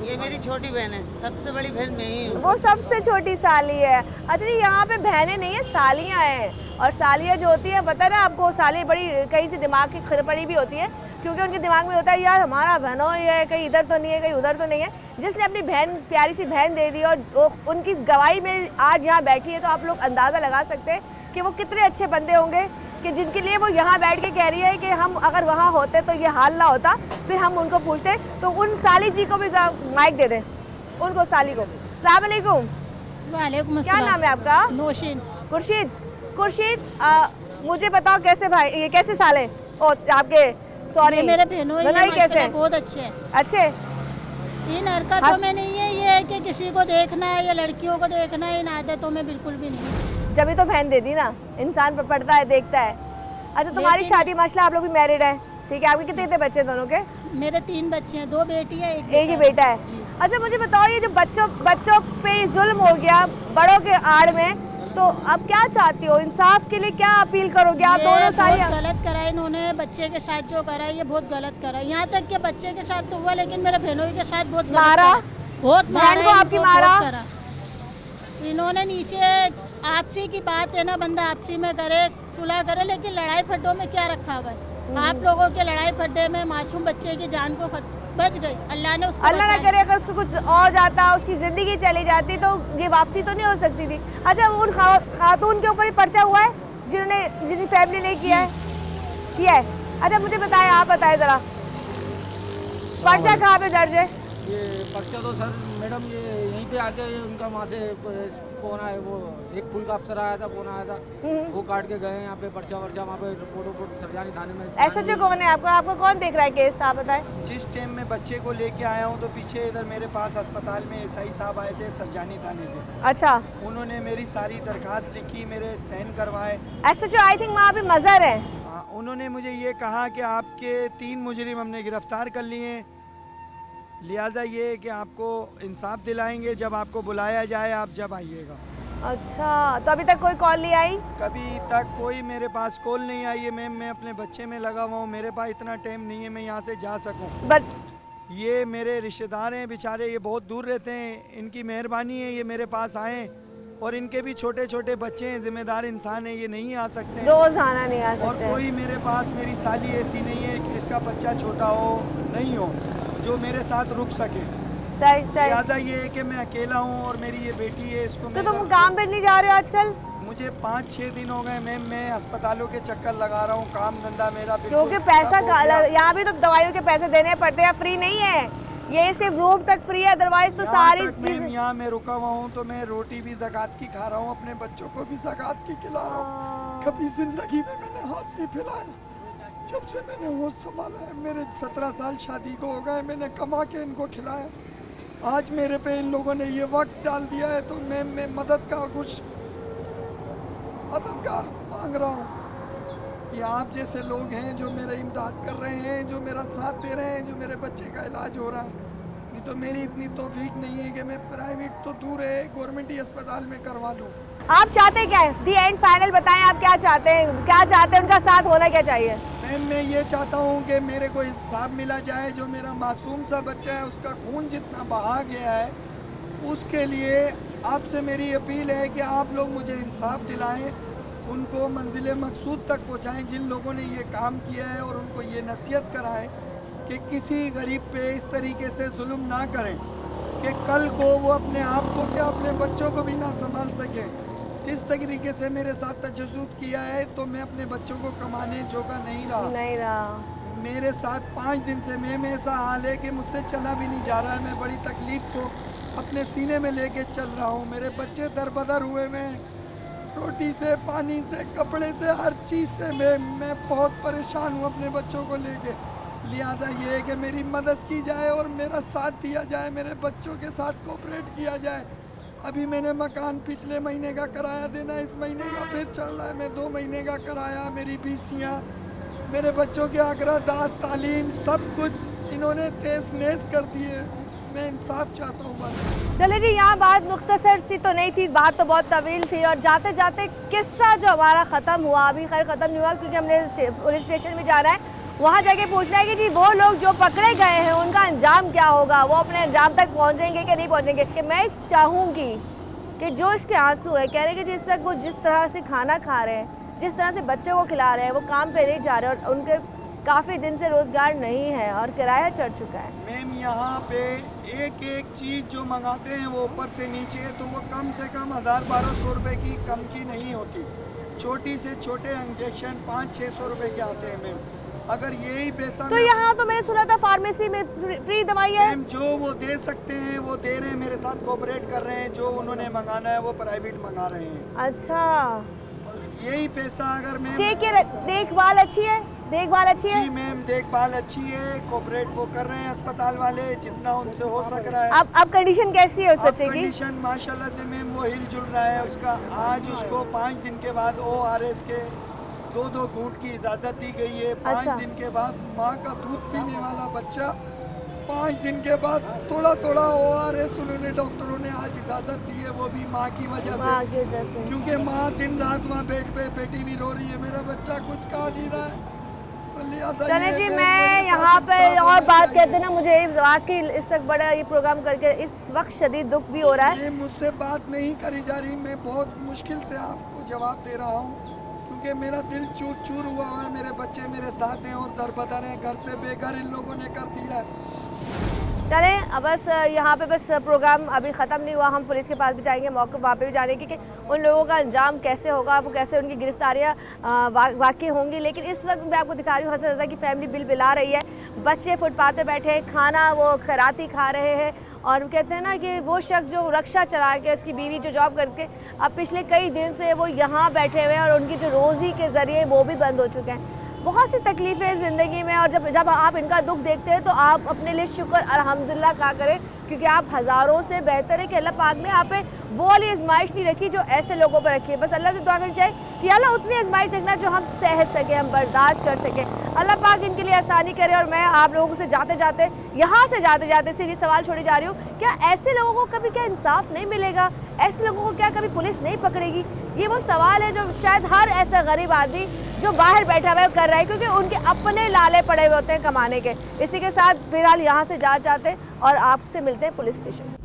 ये मेरी छोटी बहन है, सबसे बड़ी बहन मैं ही हूँ। वो सबसे छोटी साली है। अच्छा, यहाँ पे बहनें नहीं है, सालियाँ हैं। और सालियाँ जो होती है, पता है ना आपको, साली बड़ी कहीं से दिमाग की खड़पड़ी भी होती है, क्योंकि उनके दिमाग में होता है यार हमारा बहनों ये है, कहीं इधर तो नहीं है, कहीं उधर तो नहीं है। जिसने अपनी बहन, प्यारी सी बहन दे दी और उनकी गवाही में आज यहाँ बैठी है, तो आप लोग अंदाज़ा लगा सकते हैं कि वो कितने अच्छे बंदे होंगे कि जिनके लिए वो यहाँ बैठ के कह रही है कि हम अगर वहाँ होते तो ये हाल ना होता। फिर हम उनको पूछते तो उन साली जी को भी माइक दे दें, उनको साली को। अस्सलाम वालेकुम। वालेकुम क्या नाम है आपका? नौशीन। खुर्शीद, मुझे बताओ कैसे भाई, ये कैसे साल है? ओ आपके, सॉरी मेरे बहनों कैसे? बहुत अच्छे हैं। अच्छे। इन हरकतों में नहीं है ये है कि किसी को देखना है या लड़कियों को देखना है, इन आदतों में बिल्कुल भी नहीं। जब ही तो बहन दे दी ना, इंसान पढ़ता है, देखता है। अच्छा, तुम्हारी शादी माशाल्लाह, आप लोग भी मैरिड है, ठीक है? आपके कितने थे बच्चे दोनों के? मेरे 3 बच्चे हैं, 2 बेटी है, एक ही बेटा है। अच्छा, मुझे बताओ, ये जो बच्चों पे जुल्म हो गया बड़ों के आड़ में, तो अब क्या चाहती हो? इंसाफ के लिए क्या अपील करोगे आप? दोनों सारी गलत करा इन्होंने, बच्चे के साथ जो करा ये बहुत गलत करा। यहाँ तक कि बच्चे के साथ तो हुआ, लेकिन मेरे बहनों के साथ बहुत मारा, बहुत बहन को आपकी मारा। इन्होंने नीचे आपसी की बात है ना, बंदा आपसी में करे, सुलह करे, लेकिन लड़ाई फड्डों में क्या रखा हुआ है? आप लोगों के लड़ाई फड्डे में मासूम बच्चे की जान को बच गई, अल्लाह ने उसको अल्लाह ना करे अगर उसको कुछ और जाता, उसकी जिंदगी चली जाती, तो ये वापसी तो नहीं हो सकती थी। अच्छा, उन खातून के ऊपर ही पर्चा हुआ है जिनकी फैमिली ने किया है? अच्छा, मुझे बताएं, आप बताएं जरा, पर्चा कहाँ पे दर्ज है? ये पर्चा तो सर मैडम ये यहीं पे आके उनका वहाँ से फोन आया, वो एक पुल का अफसर आया था, फोन आया था, वो काट के गए यहाँ पे पर्चा वहाँ पे रिपोर्ट सरजानी थाने में। SHO कौन है आपको कौन देख रहा है केस? आप बताएं। जिस टाइम में बच्चे को लेके आया हूँ तो पीछे इधर मेरे पास अस्पताल में SI साहब आए थे सरजानी थाने के। अच्छा, उन्होंने मेरी सारी दरखास्त लिखी, मेरे साइन करवाए। SHO आई थिंक वहाँ पे मजहर है। उन्होंने मुझे ये कहा कि आपके 3 मुजरिम हमने गिरफ्तार कर लिए, लिहाजा ये है कि आपको इंसाफ दिलाएंगे, जब आपको बुलाया जाए आप जब आइएगा। अच्छा, तो अभी तक कोई कॉल नहीं आई? कभी तक कोई मेरे पास कॉल नहीं आई है मैम। मैं अपने बच्चे में लगा हुआ हूँ, मेरे पास इतना टाइम नहीं है मैं यहाँ से जा सकूँ। ये मेरे रिश्तेदार हैं बेचारे, ये बहुत दूर रहते हैं, इनकी मेहरबानी है ये मेरे पास आए, और इनके भी छोटे छोटे बच्चे हैं, जिम्मेदार इंसान है, ये नहीं आ सकते, रोज आना नहीं आ सकते। और कोई मेरे पास, मेरी साली ऐसी नहीं है जिसका बच्चा छोटा हो, नहीं हो, जो मेरे साथ रुक सके। सही। ज़्यादा ये है कि मैं अकेला हूँ और मेरी ये बेटी है, इसको तो तुम काम पे नहीं जा रहे हो आजकल? मुझे 5-6 दिन हो गए मैम, मैं अस्पतालों के चक्कर लगा रहा हूँ, काम धंधा मेरा क्योंकि पैसा यहाँ भी तो दवाइयों के पैसे देने पड़ते हैं, फ्री नहीं है ये, सिर्फ रूम तक फ्री है, अदरवाइज तो सारी चीजें। यहाँ मैं रुका हुआ हूँ तो मैं रोटी भी ज़कात की खा रहा हूँ, अपने बच्चों को भी ज़कात की खिला रहा हूँ। कभी जिंदगी में मैंने हाथ नहीं फैलाया, जब से मैंने होश संभाला है। मेरे 17 साल शादी को हो गए, मैंने कमा के इनको खिलाया। आज मेरे पे इन लोगों ने ये वक्त डाल दिया है, तो मैं मदद का कुछ मददगार मांग रहा हूँ। ये आप जैसे लोग हैं जो मेरा इमदाद कर रहे हैं, जो मेरा साथ दे रहे हैं, जो मेरे बच्चे का इलाज हो रहा है, तो मेरी इतनी तौफीक नहीं है कि मैं प्राइवेट तो दूर है, गवर्नमेंट ही अस्पताल में करवा लूँ। आप चाहते क्या है? दी एंड फाइनल बताएं, आप क्या चाहते हैं? क्या चाहते हैं? उनका साथ होना क्या चाहिए? मैम मैं ये चाहता हूँ कि मेरे को इंसाफ मिला जाए। जो मेरा मासूम सा बच्चा है उसका खून जितना बहा गया है, उसके लिए आपसे मेरी अपील है कि आप लोग मुझे इंसाफ दिलाएं, उनको मंजिल मकसूद तक पहुँचाएं जिन लोगों ने ये काम किया है, और उनको ये नसीहत कराएं कि किसी गरीब पे इस तरीके से जुल्म ना करें कि कल को वो अपने आप को क्या अपने बच्चों को भी ना संभाल सके। जिस तरीके से मेरे साथ तजस्सुद किया है तो मैं अपने बच्चों को कमाने जोगा नहीं रहा। मेरे साथ 5 दिन से मैम ऐसा हाल है कि मुझसे चला भी नहीं जा रहा है। मैं बड़ी तकलीफ़ को अपने सीने में लेके चल रहा हूँ। मेरे बच्चे दरबदर हुए में, रोटी से, पानी से, कपड़े से, हर चीज़ से मैं बहुत परेशान हूँ अपने बच्चों को लेके। लिहाजा ये है कि मेरी मदद की जाए और मेरा साथ दिया जाए, मेरे बच्चों के साथ कोऑपरेट किया जाए। अभी मैंने मकान पिछले महीने का किराया देना, इस महीने का फिर चल रहा है। मैं 2 महीने का किराया, मेरी बीसियाँ, मेरे बच्चों के अखराजात, तालीम, सब कुछ इन्होंने तेज नेज कर दिए। मैं इंसाफ चाहता हूँ बस। चले जी, यहाँ बात मुख्तसर सी तो नहीं थी, बात तो बहुत तवील थी, और जाते जाते किस्सा जो हमारा ख़त्म हुआ, अभी खैर ख़त्म नहीं हुआ क्योंकि हमने पुलिस स्टेशन में जाना है, वहाँ जाके पूछना है कि जी वो लोग जो पकड़े गए हैं उनका अंजाम क्या होगा, वो अपने अंजाम तक पहुँचेंगे कि नहीं पहुँचेंगे। कि मैं चाहूँगी कि जो इसके आंसू है, कह रहे हैं कि जिस तक वो जिस तरह से खाना खा रहे हैं, जिस तरह से बच्चों को खिला रहे हैं, वो काम पे नहीं जा रहे और उनके काफ़ी दिन से रोज़गार नहीं है और किराया चढ़ चुका है। मैम यहाँ पे एक एक चीज़ जो मंगाते हैं वो ऊपर से नीचे है, तो वो कम से कम 1000-1200 रुपये की कम की नहीं होती। छोटी से छोटे इंजेक्शन 500-600 रुपये के आते हैं मैम। अगर यही पैसा तो यहाँ तो मैंने सुना था फार्मेसी में फ्री दवाई है। मैम जो वो दे सकते हैं वो दे रहे हैं, मेरे साथ कोऑपरेट कर रहे हैं। जो उन्होंने मंगाना है वो प्राइवेट मंगा रहे हैं। अच्छा, और यही पैसा अगर मैम देखभाल अच्छी है, देखभाल अच्छी है जी मैम, देखभाल अच्छी है, कोऑपरेट वो कर रहे हैं अस्पताल वाले जितना उनसे हो सक रहा है। अब कंडीशन कैसी है उस बच्चे की? कंडीशन माशाल्लाह से मैम वो हिल जुल रहा है। उसका आज उसको 5 दिन के बाद ORS के 2-2 घूंट की इजाज़त दी गई है। 5 दिन के बाद माँ का दूध पीने वाला बच्चा 5 दिन के बाद थोड़ा थोड़ा ORS उन्होंने डॉक्टरों ने आज इजाज़त दी है, वो भी माँ की वजह से, क्योंकि माँ दिन रात वहाँ बेड पे बेटी भी रो रही है, मेरा बच्चा कुछ खा नहीं रहा है। चले जी, मैं यहाँ पे और बात करते ना, मुझे वाकई इस तक बड़ा ये प्रोग्राम करके इस वक्त शदीद दुख भी हो रहा है। मुझसे बात नहीं करी जा रही, मैं बहुत मुश्किल से आपको जवाब दे रहा हूँ क्योंकि मेरा दिल चूर चूर हुआ है। मेरे बच्चे मेरे साथ हैं और दरबदर हैं, घर से बेघर इन लोगों ने कर दिया है। चलें, अब बस यहाँ पे बस प्रोग्राम अभी ख़त्म नहीं हुआ, हम पुलिस के पास भी जाएंगे, मौके वहाँ पे भी जाने की कि उन लोगों का अंजाम कैसे होगा, वो कैसे उनकी गिरफ्तारियाँ वाकई होंगी। लेकिन इस वक्त मैं आपको दिखा रही हूँ, हसन रज़ा की फैमिली बिल बिला रही है, बच्चे फुटपाथ पे बैठे हैं, खाना वो खैराती खा रहे हैं। और कहते हैं ना कि वो शख्स जो रक्षा चला के, उसकी बीवी जो जॉब करके अब पिछले कई दिन से वो यहाँ बैठे हुए हैं और उनकी जो रोज़ी के ज़रिए वो भी बंद हो चुके हैं। बहुत सी तकलीफ़ें ज़िंदगी में, और जब आप इनका दुख देखते हैं तो आप अपने लिए शुक्र अल्हम्दुलिल्लाह कहा करें, क्योंकि आप हज़ारों से बेहतर है कि अल्लाह पाक ने आप पे वो वाली आजमाइश नहीं रखी जो ऐसे लोगों पर रखी है। बस अल्लाह से दुआ करनी चाहिए कि अल्लाह उतनी आजमाइश रखना जो हम सह सकें, हम बर्दाश्त कर सकें। अल्लाह पाक इनके लिए आसानी करे। और मैं आप लोगों से जाते जाते सीधी सवाल छोड़ी जा रही हूँ, क्या ऐसे लोगों को कभी क्या इंसाफ नहीं मिलेगा? ऐसे लोगों को क्या कभी पुलिस नहीं पकड़ेगी? ये वो सवाल है जो शायद हर ऐसा गरीब आदमी जो बाहर बैठा हुआ है कर रहा है, क्योंकि उनके अपने लाले पड़े हुए होते हैं कमाने के। इसी के साथ फिलहाल यहाँ से जा चाहते और आपसे मिलते हैं पुलिस स्टेशन।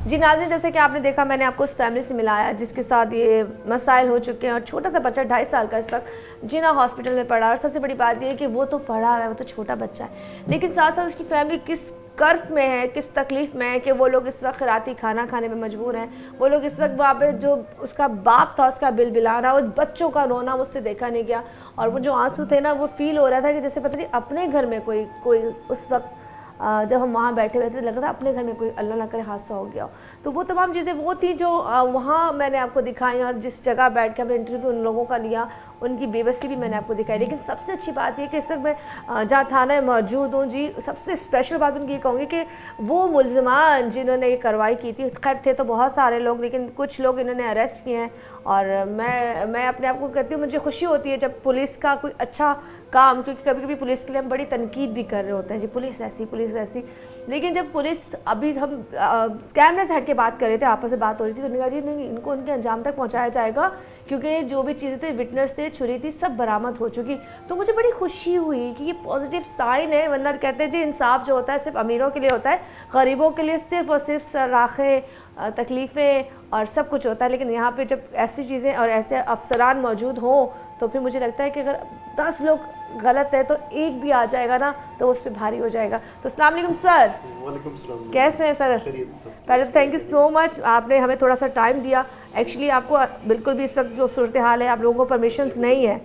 जी नाज़रीन, जैसे कि आपने देखा, मैंने आपको उस फैमिली से मिलाया जिसके साथ ये मसाइल हो चुके हैं, और छोटा सा बच्चा 2.5 साल का इस वक्त जिना हॉस्पिटल में पड़ा। और सबसे बड़ी बात ये है कि वो तो पड़ा है, वो तो छोटा बच्चा है, लेकिन साथ साथ उसकी फैमिली किस कर्ब में है, किस तकलीफ़ में है कि वो लोग इस वक्त खैराती खाना खाने में मजबूर हैं। वो लोग इस वक्त वहाँ पे जो उसका बाप था उसका बिल बिला रहा, उस बच्चों का रोना मुझसे देखा नहीं गया, और वो जो आंसू थे ना, वो फील हो रहा था कि जैसे पता नहीं अपने घर में कोई उस वक्त जब हम वहाँ बैठे हुए थे लग रहा था अपने घर में कोई अल्लाह ना करे हादसा हो गया। तो वो तमाम चीज़ें वो थी जो वहाँ मैंने आपको दिखाई, और जिस जगह बैठ के हमने इंटरव्यू उन लोगों का लिया उनकी बेबसी भी मैंने आपको दिखाई। लेकिन सबसे अच्छी बात ये कि इस वक्त मैं जहाँ थाना में मौजूद हूँ जी, सबसे स्पेशल बात उनकी ये कहूँगी कि वो मुल्ज़िमान जिन्होंने ये कार्रवाई की थी, खैर थे तो बहुत सारे लोग, लेकिन कुछ लोग इन्होंने अरेस्ट किए हैं। और मैं अपने आप को कहती हूँ, मुझे खुशी होती है जब पुलिस का कोई अच्छा काम, क्योंकि कभी कभी पुलिस के लिए हम बड़ी तनकीद भी कर रहे होते हैं जी, पुलिस ऐसी पुलिस वैसी, लेकिन जब पुलिस, अभी हम कैमरे से हट के बात कर रहे थे, आपस में बात हो रही थी, तो उन्होंने कहा जी नहीं, इनको उनके अंजाम तक पहुंचाया जाएगा, क्योंकि जो भी चीज़ें थे, विटनेस थे, छुरी थी, सब बरामद हो चुकी। तो मुझे बड़ी खुशी हुई कि ये पॉजिटिव साइन है, वरना कहते हैं जी इंसाफ जो होता है सिर्फ अमीरों के लिए होता है, गरीबों के लिए सिर्फ और सिर्फ सराखे, तकलीफ़ें और सब कुछ होता है। लेकिन यहाँ पे जब ऐसी चीज़ें और ऐसे अफसरान मौजूद हों, तो फिर मुझे लगता है कि अगर 10 लोग गलत है तो एक भी आ जाएगा ना, तो उस पर भारी हो जाएगा। तो अस्सलाम वालेकुम सर। वालेकुम सलाम। कैसे हैं सर? पहले तो थैंक यू सो मच, आपने हमें थोड़ा सा टाइम दिया। एक्चुअली आपको बिल्कुल भी इस वक्त जो सूरत हाल है, आप लोगों को परमिशंस नहीं है,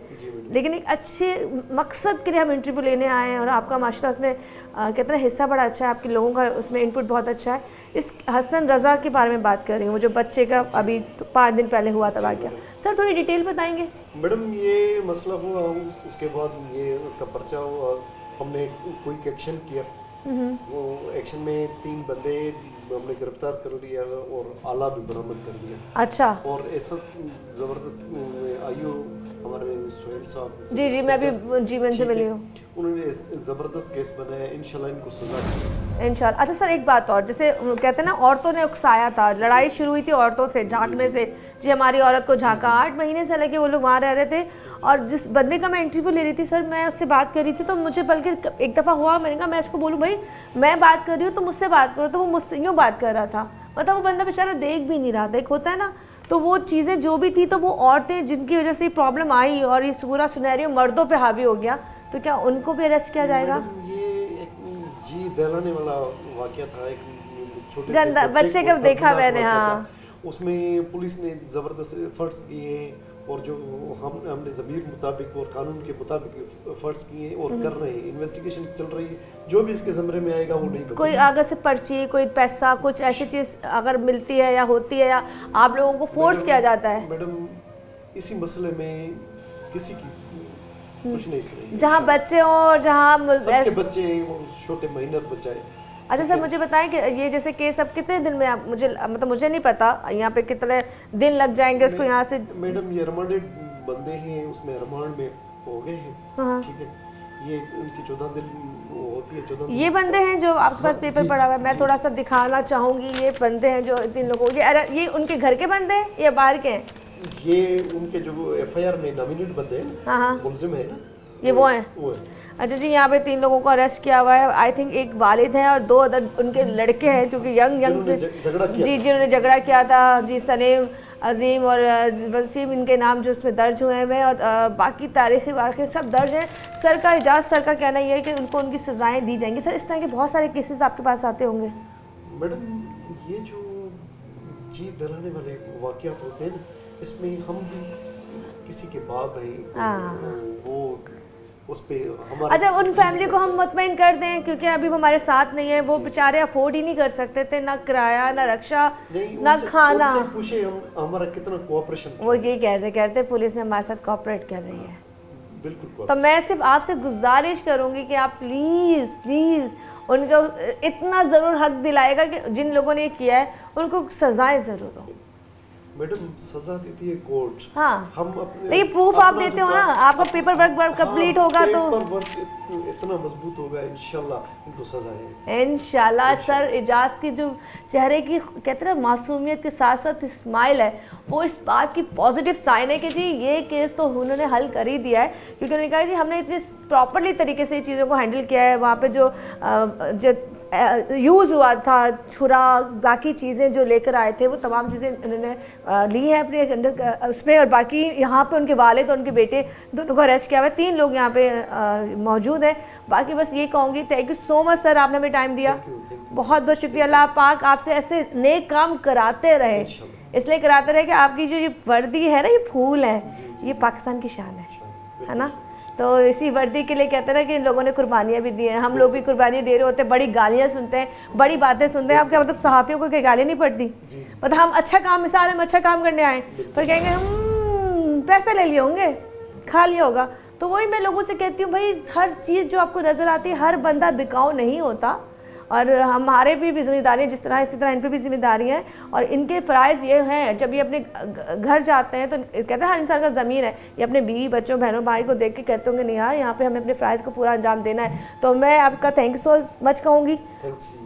लेकिन एक अच्छे मकसद के लिए हम इंटरव्यू लेने आए हैं, और आपका माशाल्लाह उसमें कितना हिस्सा बड़ा अच्छा है, आपके लोगों का उसमें इनपुट बहुत अच्छा है। इस हसन रज़ा के बारे में बात कर रही हूँ, वो जो बच्चे का अभी 5 दिन पहले हुआ था वाक़या, सर थोड़ी डिटेल बताएंगे? मैडम ये मसला हुआ, उसके बाद ये उसका पर्चा हुआ, हमने क्विक एक्शन किया। वो एक्शन में 3 बंदे हमने गिरफ्तार कर लिया और आला भी बरामद कर लिया। अच्छा। और ऐसा ज़बरदस्त आयु हमारे सोहेल साहब, जी जी, मैं भी जीवन से मिली हूँ, उन्होंने ज़बरदस्त केस बनाया, इंशाल्लाह इनको सज़ा इंशाल्लाह। अच्छा सर, एक बात और, जैसे कहते हैं ना औरतों ने उकसाया था, लड़ाई शुरू हुई थी औरतों से, झांकने से जी, हमारी औरत को झांका, 8 महीने से लगे वो लोग वहाँ रह रहे थे। और जिस बंदे का मैं इंटरव्यू ले रही थी सर, मैं उससे बात कर रही थी, तो मुझे बल्कि एक दफ़ा हुआ, मैंने कहा मैं इसको बोलूँ भाई मैं बात कर रही हूँ तो मुझसे बात करो, तो वो मुझसे यूँ बात कर रहा था, मतलब वो बंदा बेचारा देख भी नहीं रहा था, एक होता है ना। तो वो चीज़ें जो भी थी, तो वो औरतें जिनकी वजह से ये प्रॉब्लम आई और ये पूरा सिनेरियो मर्दों पे हावी हो गया, तो क्या उनको भी अरेस्ट किया जाएगा? ये एक जी दहलाने वाला वाकया था, एक छोटे गंदा बच्चे का देखा मैंने, हाँ। उसमें पुलिस ने ज़बरदस्त एफर्ट्स किए, और जो हमने ज़मीर मुताबिक और कानून के मुताबिक एफर्ट्स किए और कर रहे हैं, इन्वेस्टिगेशन चल रही है, जो भी इसके ज़मरे में आएगा वो नहीं बचेगा। कोई आगे से पर्ची, कोई पैसा, कुछ ऐसी चीज़ अगर मिलती है या होती है, या आप लोगों को फोर्स किया जाता है? मैडम इसी मसले में किसी की कुछ नहीं सुनेंगे, जहाँ बच्चे हों, जहाँ सबके बच्चे, वो छोटे माइनर बच्चे। अच्छा सर, मुझे बताएं कि ये जैसे केस अब कितने दिन में, आप मुझे मतलब मुझे नहीं पता यहाँ पे कितने दिन लग जाएंगे उसको यहाँ से? मैडम ये रिमांडेड बंदे हैं, उसमें रिमांड में हो गए हैं, ठीक है, ये उनकी 14 दिन होती है, 14 दिन। ये बंदे हैं जो आपके पास पेपर पड़ा हुआ है, मैं थोड़ा सा दिखाना चाहूँगी, ये बंदे हैं जो 3 लोगों, ये उनके घर के बंदे हैं या बाहर के हैं? ये उनके जो FIR में नॉमिनेट बंदे हैं, हाँ, मुल्जिम है ना, ये वो हैं। अच्छा जी, यहाँ पे 3 लोगों को अरेस्ट किया हुआ है, आई थिंक एक वालिद हैं और 2 अदर उनके लड़के हैं जो कि यंग से जी जिन्होंने झगड़ा किया था जी, सलीम, अजीम और वसीम, इनके नाम जो उसमें दर्ज हुए हैं, और बाकी तारीख़ी वाक़े सब दर्ज हैं। सर का इजाज़ सर का कहना ये है कि उनको उनकी सज़ाएँ दी जाएंगी। सर, इस तरह के बहुत सारे केसेस आपके पास आते होंगे? मैडम ये जो जी दलाने वाले वाक़यात होते हैं ना, इसमें हम भी किसी के बाप हैं, वो उस पे हमारा, अच्छा, उन फैमिली को हम मुतमईन कर दें, क्योंकि अभी वो हमारे साथ नहीं है, वो बेचारे अफोर्ड ही नहीं कर सकते थे, ना किराया, ना रक्षा, ना खाना। उनसे पूछे हम हमारा कितना कोऑपरेशन, वो ये कहते पुलिस ने हमारे साथ कोऑपरेट कर रही है। बिल्कुल। तो मैं सिर्फ आपसे गुजारिश करूंगी कि आप प्लीज़ प्लीज़ उनको इतना ज़रूर हक दिलाएगा कि जिन लोगों ने ये किया है उनको सज़ाएं ज़रूर हो। मैडम सजा देती है कोर्ट, हाँ, हम अपने लेकिन प्रूफ आप देते हो ना, आपका पेपर वर्क कंप्लीट होगा तो पेपर वर्क इतना मजबूत होगा, इंशाल्लाह इनको सजा है, इंशाल्लाह। सर, इजाज़ की जो चेहरे की कहते हैं मासूमियत के साथ साथ स्माइल है, वो इस बात की पॉजिटिव साइन है कि जी ये केस तो उन्होंने हल कर ही दिया है, क्योंकि उन्होंने कहा जी हमने इतने प्रॉपरली तरीके से चीज़ों को हैंडल किया है। वहाँ पे जो यूज़ हुआ था छुरा, बाकी चीज़ें जो लेकर आए थे, वो तमाम चीज़ें उन्होंने ली हैं अपने अंडर उसमें, और बाकी यहाँ पे उनके वालिद और उनके बेटे दोनों को अरेस्ट किया हुआ है। 3 लोग यहाँ पे मौजूद हैं। बाकी बस ये कहूँगी, thank you so much sir, आपने हमें टाइम दिया, बहुत बहुत शुक्रिया। अल्लाह पाक आपसे ऐसे नेक काम कराते रहे, इसलिए कराते रहे कि आपकी जो ये वर्दी है ना, ये फूल है, ये पाकिस्तान की शान है ना। तो इसी वर्दी के लिए कहते हैं ना कि इन लोगों ने कुर्बानियाँ भी दी हैं, हम लोग भी कुर्बानियाँ दे रहे होते हैं, बड़ी गालियाँ सुनते हैं, बड़ी बातें सुनते हैं। आप क्या मतलब सहाफ़ियों को कोई गालियाँ नहीं पड़ती? मतलब हम अच्छा काम, मिसाल हम अच्छा काम करने आए पर कहेंगे हम पैसे ले लिए होंगे, खा लिया होगा। तो वही मैं लोगों से कहती हूँ भाई हर चीज़ जो आपको नज़र आती है, हर बंदा बिकाऊ नहीं होता और हमारे भी जिम्मेदारी जिस तरह इसी तरह इन पे भी जिम्मेदारी है। और इनके फ़राइज़ ये हैं, जब ये अपने घर जाते हैं तो कहते हैं हर इंसान का ज़मीर है, ये अपने बीवी बच्चों बहनों भाई को देख के कहते होंगे नहीं यार यहाँ पे हमें अपने फ़राइज़ को पूरा अंजाम देना है। तो मैं आपका थैंक यू सो मच कहूँगी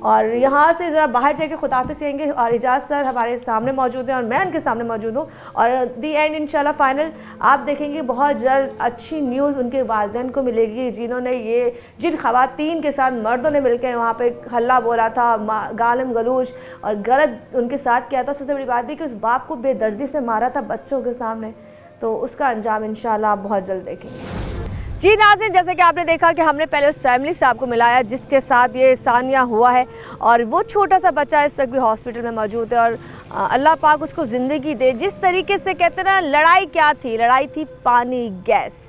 और यहाँ से ज़रा बाहर जाके खुदाफिज़ कहेंगे। और इजाज़ सर हमारे सामने मौजूद हैं और मैं उनके सामने मौजूद हूँ और दी एंड इंशाल्लाह फाइनल आप देखेंगे बहुत जल्द अच्छी न्यूज़ उनके वालिदैन को मिलेगी, जिन्होंने जिन ख़वातीन के साथ मर्दों ने मिलकर वहाँ पे हल्ला बोला था, गालम गलूज और गलत उनके साथ किया था। सबसे बड़ी बात है कि उस बाप को बेदर्दी से मारा था बच्चों के सामने, तो उसका अंजाम इंशाल्लाह आप बहुत जल्द देखेंगे। जी नाज़रीन, जैसे कि आपने देखा कि हमने पहले उस फैमिली से आपको मिलाया जिसके साथ ये सानिया हुआ है और वो छोटा सा बच्चा इस वक्त भी हॉस्पिटल में मौजूद है और अल्लाह पाक उसको ज़िंदगी दे। जिस तरीके से कहते हैं ना, लड़ाई क्या थी, लड़ाई थी पानी गैस,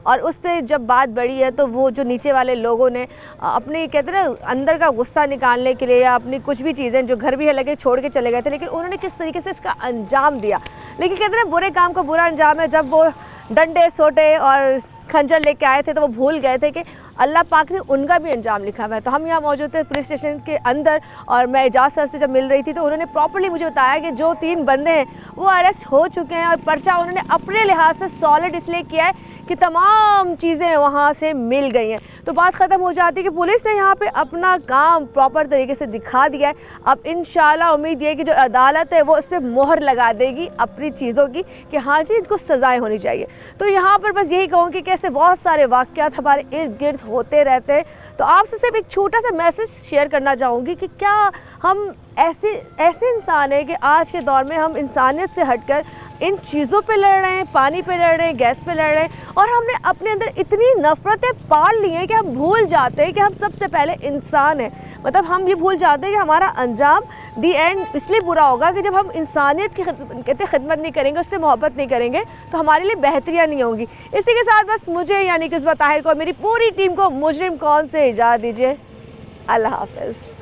और उस पर जब बात बढ़ी है तो वो जो नीचे वाले लोगों ने अपनी कहते हैं ना अंदर का गुस्सा निकालने के लिए या अपनी कुछ भी चीज़ें जो घर भी है लगे छोड़ के चले गए थे, लेकिन उन्होंने किस तरीके से इसका अंजाम दिया। लेकिन कहते हैं ना बुरे काम का बुरा अंजाम है। जब वो डंडे सोटे और खंजर लेके आए थे तो वो भूल गए थे कि अल्लाह पाक ने उनका भी अंजाम लिखा हुआ है। तो हम यहाँ मौजूद थे पुलिस स्टेशन के अंदर और मैं एजाज सर से जब मिल रही थी तो उन्होंने प्रॉपर्ली मुझे बताया कि जो 3 बंदे हैं वो अरेस्ट हो चुके हैं और पर्चा उन्होंने अपने लिहाज से सॉलिड इसलिए किया है कि तमाम चीज़ें वहाँ से मिल गई हैं। तो बात ख़त्म हो जाती है कि पुलिस ने यहाँ पे अपना काम प्रॉपर तरीके से दिखा दिया है। अब इंशाल्लाह उम्मीद ये कि जो अदालत है वो उस पर मोहर लगा देगी अपनी चीज़ों की कि हाँ जी इनको सज़ाएँ होनी चाहिए। तो यहाँ पर बस यही कहूँ कि कैसे बहुत सारे वाक़यात हमारे इर्द गिर्द होते रहते हैं। तो आपसे सिर्फ एक छोटा सा मैसेज शेयर करना चाहूँगी कि क्या हम ऐसे इंसान हैं कि आज के दौर में हम इंसानियत से हटकर इन चीज़ों पे लड़ रहे हैं, पानी पे लड़ रहे हैं, गैस पे लड़ रहे हैं और हमने अपने अंदर इतनी नफ़रतें पाल ली हैं कि हम भूल जाते हैं कि हम सबसे पहले इंसान हैं। मतलब हम ये भूल जाते हैं कि हमारा अंजाम दी एंड इसलिए बुरा होगा कि जब हम इंसानियत की कहते खिदमत नहीं करेंगे, उससे मोहब्बत नहीं करेंगे तो हमारे लिए बेहतरियाँ नहीं होंगी। इसी के साथ बस मुझे यानी कि इस्बा ताहिर को और मेरी पूरी टीम को मुजरिम कौन से इजाज़त दीजिए। अल्लाह हाफ़िज़।